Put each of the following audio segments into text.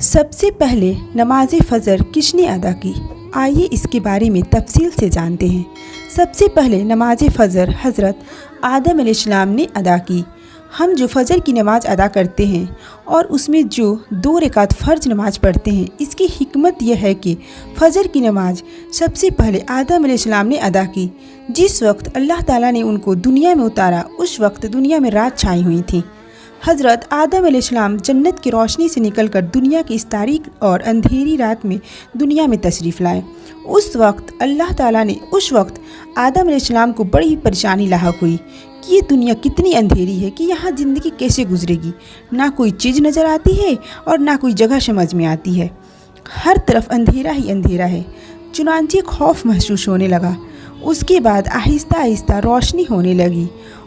سب سے پہلے نماز فجر کس نے ادا کی؟ آئیے اس کے بارے میں تفصیل سے جانتے ہیں۔ سب سے پہلے نماز فجر حضرت آدم علیہ السلام نے ادا کی۔ ہم جو فجر کی نماز ادا کرتے ہیں اور اس میں جو 2 رکعت فرض نماز پڑھتے ہیں، اس کی حکمت یہ ہے کہ فجر کی نماز سب سے پہلے آدم علیہ السلام نے ادا کی۔ جس وقت اللہ تعالیٰ نے ان کو دنیا میں اتارا، اس وقت دنیا میں رات چھائی ہوئی تھی۔ حضرت آدم علیہ السلام جنت کی روشنی سے نکل کر دنیا کی اس تاریک اور اندھیری رات میں دنیا میں تشریف لائے۔ اس وقت اللہ تعالیٰ نے آدم علیہ السلام کو بڑی پریشانی لاحق ہوئی کہ یہ دنیا کتنی اندھیری ہے کہ یہاں زندگی کیسے گزرے گی۔ نہ کوئی چیز نظر آتی ہے اور نہ کوئی جگہ سمجھ میں آتی ہے، ہر طرف اندھیرا ہی اندھیرا ہے۔ چنانچہ خوف محسوس ہونے لگا۔ اس کے بعد آہستہ آہستہ روشنی ہونے لگی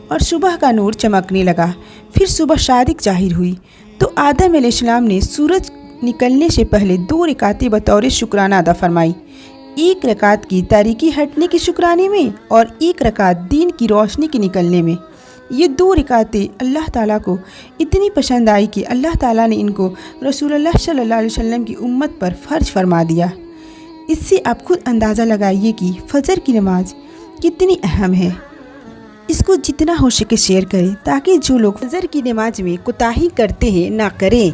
اور صبح کا نور چمکنے لگا۔ پھر صبح صادق ظاہر ہوئی تو آدم علیہ السلام نے سورج نکلنے سے پہلے 2 رکعتیں بطور شکرانہ ادا فرمائی۔ 1 رکعت کی تاریکی ہٹنے کے شکرانے میں اور 1 رکعت دین کی روشنی کے نکلنے میں۔ یہ 2 رکعتیں اللہ تعالیٰ کو اتنی پسند آئی کہ اللہ تعالیٰ نے ان کو رسول اللہ صلی اللہ علیہ وسلم کی امت پر فرض فرما دیا۔ اس سے آپ خود اندازہ لگائیے کہ فجر کی نماز کتنی اہم ہے۔ اس کو جتنا ہو سکے شیئر کریں تاکہ جو لوگ فجر کی نماز میں کوتاہی کرتے ہیں نہ کریں۔